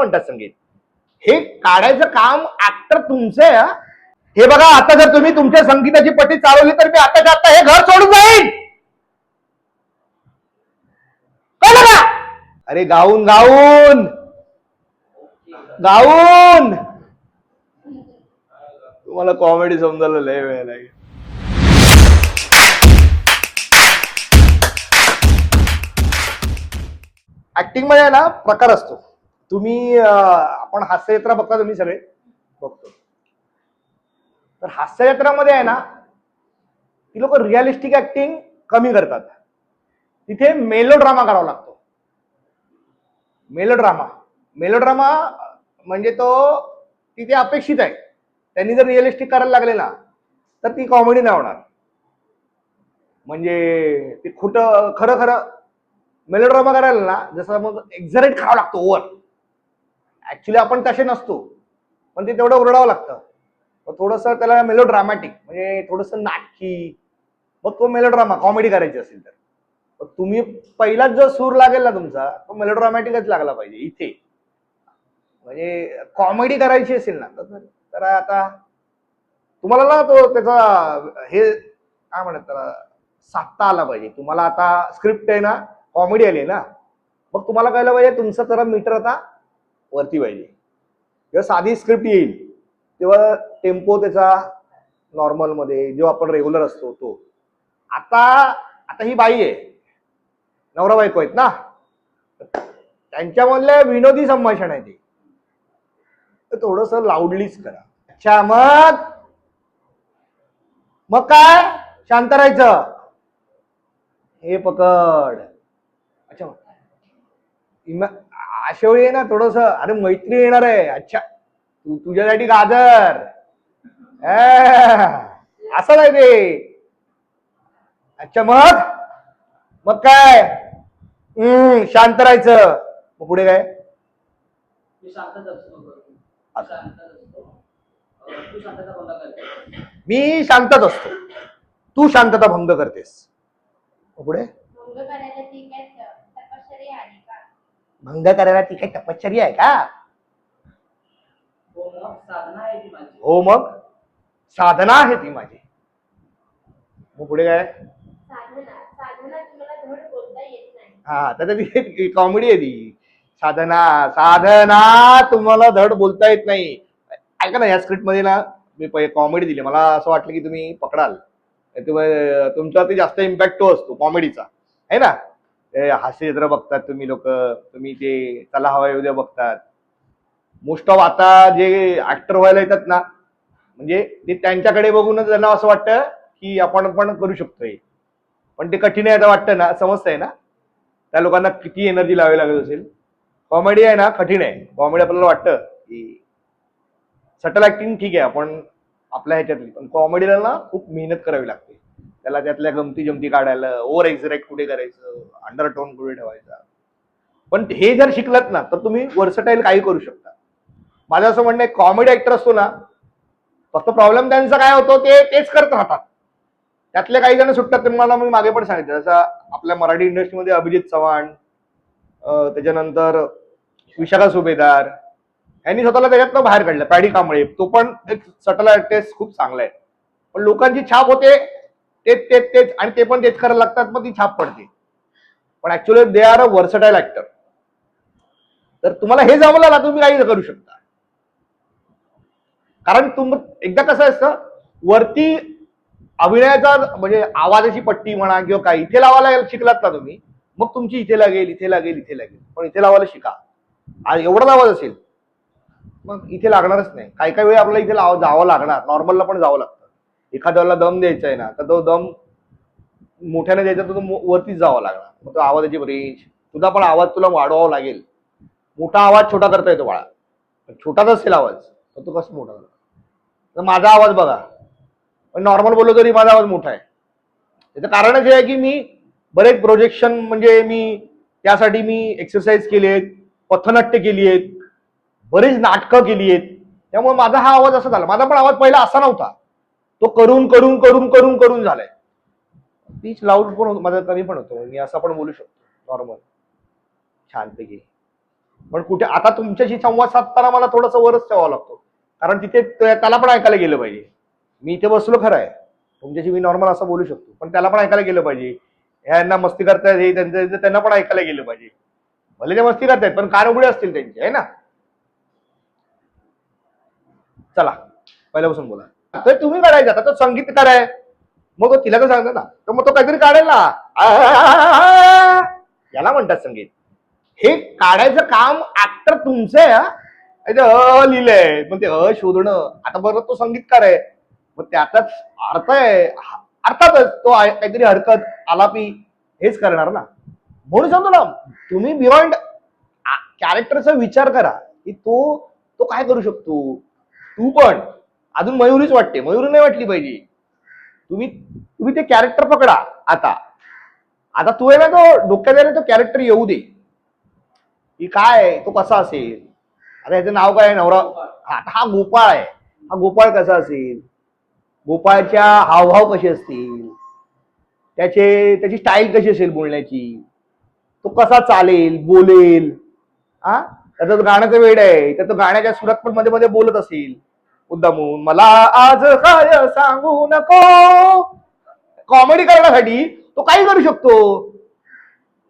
म्हणतात संगीत. हे काढायचं काम ऍक्टर तुमचं आहे. हे बघा, आता जर तुम्ही तुमच्या संगीताची पट्टी चालवली तर मी आताच्या आता हे घर सोडून जाईन. कळलं का? अरे गाऊन गाऊन गाऊन तुम्हाला कॉमेडी समजायला लय वेळ लागेल. ऍक्टिंग मध्ये ना प्रकार असतो. तुम्ही आपण हास्यजत्रा बघता, तुम्ही सगळे बघतो. तर हास्यजत्रामध्ये आहे ना, ती लोक रिअलिस्टिक ऍक्टिंग कमी करतात. तिथे मेलोड्रामा करावा लागतो. मेलोड्रामा म्हणजे तो तिथे अपेक्षित आहे. त्यांनी जर रिअलिस्टिक करायला लागले ना तर ती कॉमेडी नाही होणार. म्हणजे ते खोटं खरं खरं मेलोड्रामा करायला ना, जसं मग एक्झरेट करावं लागतो ओव्हर. ऍक्च्युली आपण तसे नसतो, पण ते तेवढं ओरडावं लागतं. थोडंसं त्याला मेलोड्रामॅटिक म्हणजे थोडंसं नाटकी, मग तो मेलोड्रामा कॉमेडी करायची असेल तर तुम्ही पहिलाच जो सूर लागेल ना तुमचा, तो मेलोड्रामॅटिकच लागला पाहिजे इथे. म्हणजे कॉमेडी करायची असेल ना तर आता तुम्हाला ना तो त्याचा हे काय म्हणतात त्याला साधता आला पाहिजे. तुम्हाला आता स्क्रिप्ट आहे ना, कॉमेडी आली ना, मग तुम्हाला कळलं पाहिजे तुमचं जरा मीटर आता वरती पाहिजे. जेव्हा साधी स्क्रिप्ट येईल तेव्हा टेम्पो त्याचा नॉर्मल मध्ये, जेव्हा आपण रेग्युलर असतो तो. आता ही बाई आहे, नवरा बायको आहेत ना, त्यांच्यामधल्या विनोदी संभाषण आहे ते, थोडस लाऊडलीच करा. अच्छा, मग काय शांत राहायचं. हे पकड. अच्छा, अशा वेळी ना थोडस, अरे मैत्री येणार आहे. अच्छा, तुझ्यासाठी गाजर, असं नाही ते. अच्छा, मग काय शांत राहायचं. मग पुढे काय? मी शांतच असतो, तू शांतता भंग करतेस. पुढे भंग करायला ती काही तपश्चर्या आहे का? हो, मग साधना आहे ती माझी. मग पुढे काय? हा, तर ती कॉमेडी आहे ती. साधना तुम्हाला धड बोलता येत नाही. ऐका ना, या स्क्रिप्ट मध्ये ना मी कॉमेडी दिली. मला असं वाटलं की तुम्ही पकडाल. तुमच्यावरती जास्त इम्पॅक्ट तो असतो कॉमेडीचा, आहे ना. हास्यचित्र बघतात तुम्ही लोक, तुम्ही ते चला हवा उद्या बघतात. मोस्ट ऑफ आता जे ऍक्टर व्हायला येतात ना, म्हणजे ते त्यांच्याकडे बघूनच त्यांना असं वाटतं की आपण पण करू शकतोय. पण ते कठीण आहे असं वाटतं ना, समजतंय ना. त्या लोकांना किती एनर्जी लावावी लागत असेल. कॉमेडी आहे ना कठीण आहे. कॉमेडी आपल्याला वाटतं की सटल ऍक्टिंग ठीक आहे आपण आपल्या ह्याच्यातली, पण कॉमेडीला ना खूप मेहनत करावी लागते. त्याला त्यातल्या गमती जमती काढायला, ओव्हर एक्झरेक्ट कुठे करायचं, अंडरटोन कुठे ठेवायचा. पण हे जर शिकलात ना तर तुम्ही वर्सटाईल काही करू शकता. माझं असं म्हणणं आहे, कॉमेडी ऍक्टर असतो ना, फक्त प्रॉब्लेम त्यांचा काय होतो ते तेच करत राहतात. त्यातले काही जण सुटतात. तुम्हाला मी मागे पण सांगितलं, जसं आपल्या मराठी इंडस्ट्रीमध्ये अभिजित चव्हाण, त्याच्यानंतर विशाखा सुभेदार, यांनी स्वतःला त्याच्यातनं बाहेर काढलं. पॅडी कांबळे, तो पण एक सटल आर्टिस्ट खूप चांगला आहे. पण लोकांची छाप होते तेच आणि ते पण तेच करायला लागतात, मग ती छाप पडते. पण actually they are a versatile actor. तर तुम्हाला हे जमलं ना, तुम्ही काही करू शकता. कारण एकदा कसं असतं, वरती अभिनयाचा म्हणजे आवाजाची पट्टी म्हणा किंवा काही इथे लावायला शिकलात ना तुम्ही, मग तुमची इथे लागेल, इथे लागेल, इथे लागेल. पण इथे लावायला शिका. एवढाच आवाज असेल मग इथे लागणारच नाही. काही काही वेळी आपल्याला इथे जावं लागणार, नॉर्मलला पण जावं लागतं. एखाद्याला दम द्यायचा आहे ना, तर तो दम मोठ्याने द्यायचा, तर तो वरतीच जावं लागणार. मग तो आवाजाची रेंज, तुझा पण आवाज तुला वाढवावा लागेल. मोठा आवाज छोटा करता येतो बाळा, छोटाच असेल आवाज तर तो कसं मोठा झाला. तर माझा आवाज बघा, पण नॉर्मल बोललो तरी माझा आवाज मोठा आहे. त्याचं कारणच हे आहे की मी बरेच प्रोजेक्शन, म्हणजे मी त्यासाठी मी एक्सरसाइज केली आहेत, पथनाट्य केली आहेत, बरीच नाटकं केली आहेत. त्यामुळे माझा हा आवाज असा झाला. माझा पण आवाज पहिला असा नव्हता, तो करून करून करून करून करून झालाय. पीच लाऊड पण होतो माझा, कमी पण होतो. मी असं पण बोलू शकतो नॉर्मल छानपैकी. पण कुठे आता तुमच्याशी संवाद साधताना मला थोडंसं वरच ठेवावं लागतो, कारण तिथे त्याला पण ऐकायला गेलं पाहिजे. मी इथे बसलो खरं आहे, तुमच्याशी मी नॉर्मल असं बोलू शकतो, पण त्याला पण ऐकायला गेलं पाहिजे. यांना मस्ती करतायत हे त्यांना पण ऐकायला गेलं पाहिजे. भले ते मस्ती करतायत पण कान उघडे असतील त्यांचे, आहे ना. चला पहिल्यापासून बोला. तर तुम्ही काढायचं आता, तो संगीतकार आहे, मग तो तिला तर सांगतो ना, तर मग तो काहीतरी काढेल ना. याला म्हणतात संगीत. हे काढायचं काम ऍक्टर तुमचं आहे. लिहिलंय मग ते शोधणं. आता बरोबर तो संगीतकार आहे, मग त्याचाच अर्थ आहे, अर्थातच तो काहीतरी हरकत आलापी हेच करणार ना. म्हणून सांगतो ना, तुम्ही बियॉन्ड कॅरेक्टरचा विचार करा की तो तो काय करू शकतो. तू पण अजून मयुरीच वाटते, मयुरी नाही वाटली पाहिजे. तुम्ही तुम्ही ते कॅरेक्टर पकडा. आता आता तू आहे ना, तो डोक्यात आहे ना, तो कॅरेक्टर येऊ दे की काय तो कसा असेल. आता याचं नाव काय, नवरा. हा गोपाळ आहे. हा गोपाळ कसा असेल, गोपाळच्या हावभाव कसे असतील, त्याची स्टाईल कशी असेल बोलण्याची, तो कसा चालेल बोलेल. त्याचं गाण्याचं वेड आहे, तर तो गाण्याच्या सुरात पण मध्ये मध्ये बोलत असेल मुद्दामून, मला आज काय सांगू नको. कॉमेडी करण्यासाठी तो काही करू शकतो.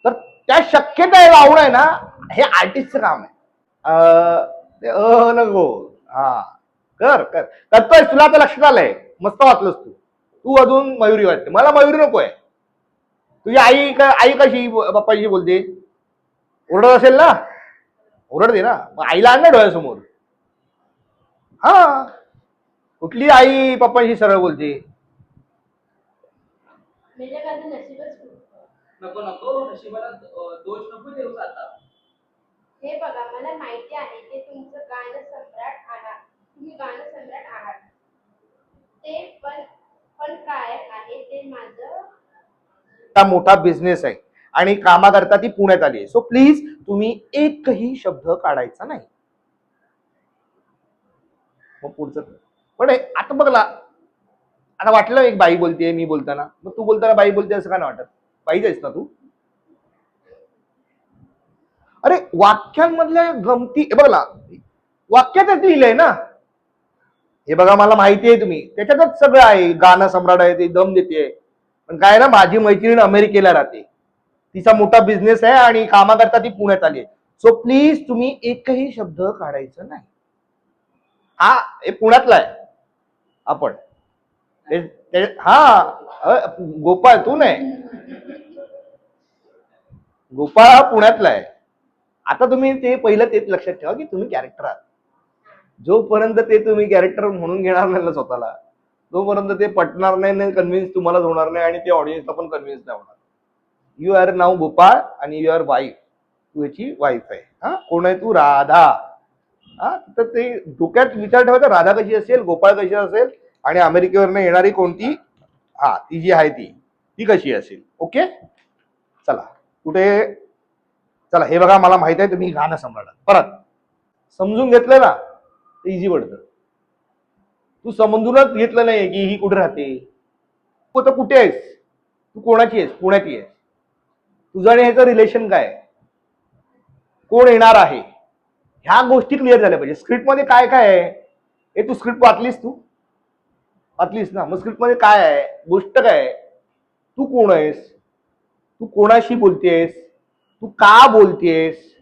तर त्या शक्यता लावणं आहे ना, हे आर्टिस्टचं काम आहे. नको. हा कर कर करतोय. तुला आता लक्षात आलंय, मस्त वाचलंस तू. तू अजून मयुरी वाटते. मला मयुरी नकोय. तुझी आई कशी पप्पाशी बोलते, ओरडत असेल ना, ओरडते ना, मग आईला आण ना डोळ्यासमोर. हा कुठली आई पप्पाशी सरळ बोलते. नको नको, नशिबाला दोष नको देऊ आता. हे बघा, मला माहिती आहे ते तुमचं गाणं सम्राट आहात, तुम्ही गाणं सम्राट आहात. ते पण काय आहे ते माझं मोठा बिझनेस आहे आणि कामाकरता ती पुण्यात आली आहे. सो प्लीज तुम्ही एकही शब्द काढायचा नाही. मग पुढचं पण आता बघला, आता वाटलं एक बाई बोलतेय मी बोलताना, मग तू बोलताना बाई बोलते असं का नाही वाटत. बाईच आहेस ना तू. अरे वाक्यांमधल्या गमती बघ ना, वाक्यातच लिहिलंय ना. हे बघा मला माहिती आहे तुम्ही त्याच्यातच सगळं आहे. गाणं सम्राट आहे ते दम देते, पण काय ना, माझी मैत्रीण अमेरिकेला राहते, तिचा मोठा बिझनेस आहे आणि कामाकरता ती पुण्यात आली. सो प्लीज तुम्ही एकही शब्द काढायचं नाही. हा हे पुण्यातला आहे आपण. हा गोपाळ तू नाही, गोपाळ हा पुण्यातला आहे. आता तुम्ही ते पहिलं तेच लक्षात ठेवा की तुम्ही कॅरेक्टर आहात. जोपर्यंत ते तुम्ही कॅरेक्टर म्हणून घेणार नाही ना स्वतःला, तोपर्यंत ते पटणार नाही, कन्व्हिन्स तुम्हालाच होणार नाही आणि ते ऑडियन्सला पण कन्व्हिन्स नाही होणार. यू आर नाव गोपाळ आणि यू आर वाईफ. तू याची वाईफ आहे. हा कोण आहे तू, राधा. हा तर ते डोक्यात विचार ठेवायचा, राधा कशी असेल, गोपाळ कशी असेल आणि अमेरिकेवरनं येणारी कोणती, ती जी आहे ती कशी असेल. ओके चला कुठे, चला हे बघा मला माहित आहे तुम्ही गाणं सम्राट परत समजून घेतलं ना, इझी पडतं. तू समजूनच घेतलं नाही की ही कुठे राहते, तू आता कुठे आहेस, तू कोणाची आहेस, पुण्याची आहेस, तुझं आणि ह्याचं रिलेशन काय, कोण येणार आहे, ह्या गोष्टी क्लिअर झाल्या पाहिजे. स्क्रिप्टमध्ये काय काय आहे हे तू स्क्रिप्ट वाचलीस ना, मग स्क्रिप्टमध्ये काय आहे, गोष्ट काय आहे, तू कोण आहेस, तू कोणाशी बोलतेस, तू का बोलतेस,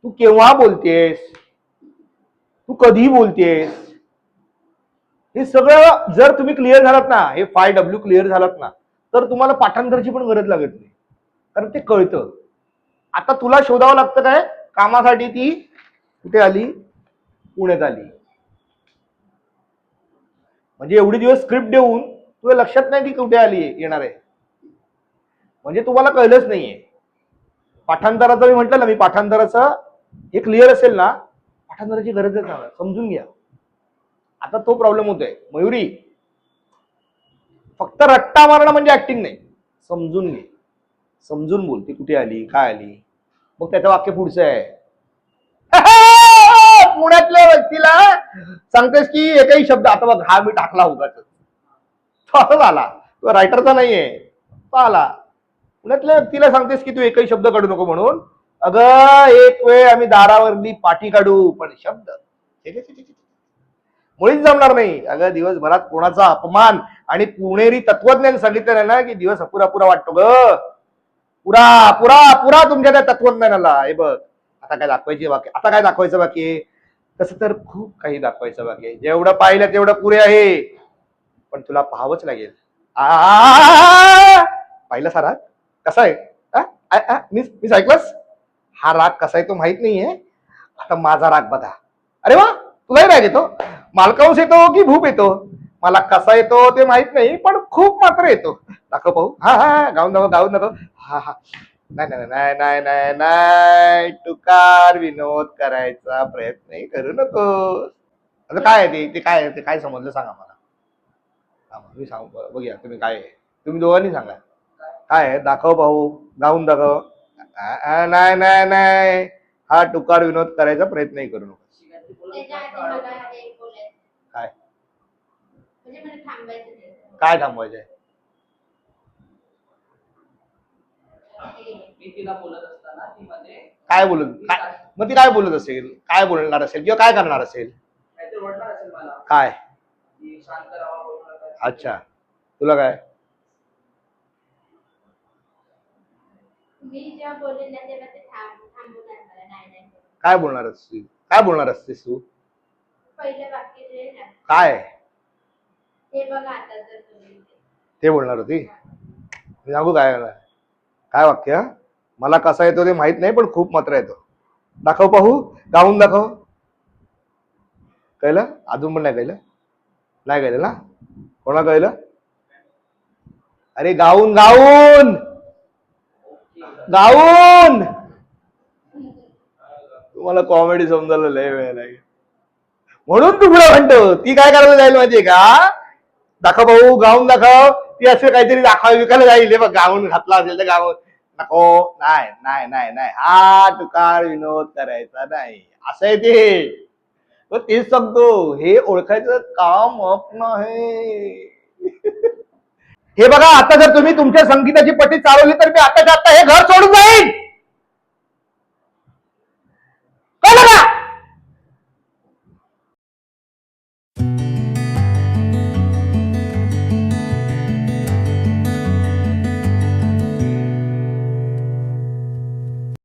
तू केव्हा बोलतेस, तू कधी बोलतेस, हे सगळं जर तुम्ही क्लिअर झालात ना, हे 5W क्लिअर झालात ना, तर तुम्हाला पाठांतराची पण गरज लागत नाही, कारण ते कळतं. आता तुला शोधावं लागतं काय, कामासाठी ती कुठे आली, पुण्यात आली. म्हणजे एवढे दिवस स्क्रिप्ट देऊन तुला लक्षात नाही ती कुठे आली येणार आहे, म्हणजे तुम्हाला कळलंच नाहीये. पाठांतराचं मी म्हटलं ना, मी पाठांतराचं हे क्लिअर असेल ना, पाठांतराची गरजच नाही, समजून घ्या. आता तो प्रॉब्लेम होतोय. मयुरी फक्त रट्टा मारणं म्हणजे ऍक्टिंग नाही, समजून घे, समजून बोल ती कुठे आली, काय आली. मग त्याचं वाक्य पुढचं आहे, पुण्यातल्या व्यक्तीला सांगतेस की एकही शब्द, आता बघ हा मी टाकला उगाच, तो आला, तो रायटरचा नाहीये, तो आला. पुण्यातल्या व्यक्तीला सांगतेस की तू एकही शब्द काढू नको म्हणून, अगं एक वेळ आम्ही दारावरली पाठी काढू, पण शब्द छे, छे, छे, छे, छे. मुळीच जमणार नाही. अगं दिवसभरात कोणाचा अपमान आणि पुणेरी तत्वज्ञान सांगितलं नाही ना की दिवस अपुरा पुरा वाटतो ग. पुरा पुरा पुरा तुमच्या त्या तत्वज्ञानाला. हे बघ आता काय दाखवायचे बाकी, आता काय दाखवायचं बाकी आहे? तसं तर खूप काही दाखवायचं बाकी आहे. जेवढं पाहिलं तेवढं पुरे आहे, पण तुला पाहावंच लागेल. पाहिलं सा राग कसा आहे? मी ऐकलंस हा राग कसा आहे तो माहित नाहीये. आता माझा राग बघा. अरे वा, तुलाही राग येतो? मालकांस येतो की भूप येतो? मला कसा येतो ते माहित नाही, पण खूप मात्र येतो. दाखव पाहू. हा हा गाऊन नको, गाऊन नको. हा हा नाही नाही नाही नाही नाही नाही, तुकार विनोद करायचा प्रयत्न करू नको. आता काय आहे ते काय आहे ते काय समजलं सांगा मला. मी सांगू बघूया तुम्ही काय आहे. तुम्ही दोघांनी सांगा काय आहे. दाखव पाहू, गाऊन दाखव. नाही नाही नाही, हा तुकार विनोद करायचा प्रयत्नही करू नको. त्याच्या आधी मला एक बोलायचं. काय म्हणजे मला थांबायचं नाही. काय थांबवायचंय? मी तिला बोलत असताना ती मध्ये काय बोलत काय मग ती काय बोलत असेल, काय बोलणार असेल किंवा काय करणार असेल? काहीतरी ओरडणार असेल मला काय? की शांत राहा बोलू नका. अच्छा, तुला काय? मी जेव्हा बोलेन ना तेव्हा ते थांबवणार मला. नाही नाही काय बोलणार असतील, काय बोलणार असतेस तू? पहिलं वाक्य जे आहे ना काय ते बघा आता जर तुम्ही ते बोलणार होती? मी सांगू काय काय वाक्य? मला कसा येतो ते माहित नाही, पण खूप मात्र येतो. दाखव पाहू, गाऊन दाखव. कळलं? अजून पण नाही कळलं? नाही कळलं ना? कोणा कळलं? अरे गाऊन गाऊन गाऊन. तुम्हाला कॉमेडी समजायला लय वेळ लागेल, म्हणून तू पुढे म्हणतो. ती काय करायला जाईल माहितीये का? दाखव भाऊ, गाऊन दाखव. ती असं काहीतरी दाखवायला विकायला जाईल. हे बघ गाऊन घातला असेल तर गाऊन नको. नाही नाही नाही नाही, हा तुकार विनोद करायचा नाही असं आहे ते. तेच सांगतो, हे ओळखायचं काम आपण आहे. हे बघा, आता जर तुम्ही तुमच्या संगीताची पट्टी चालवली तर मी आताच्या आता हे घर सोडून जाईल.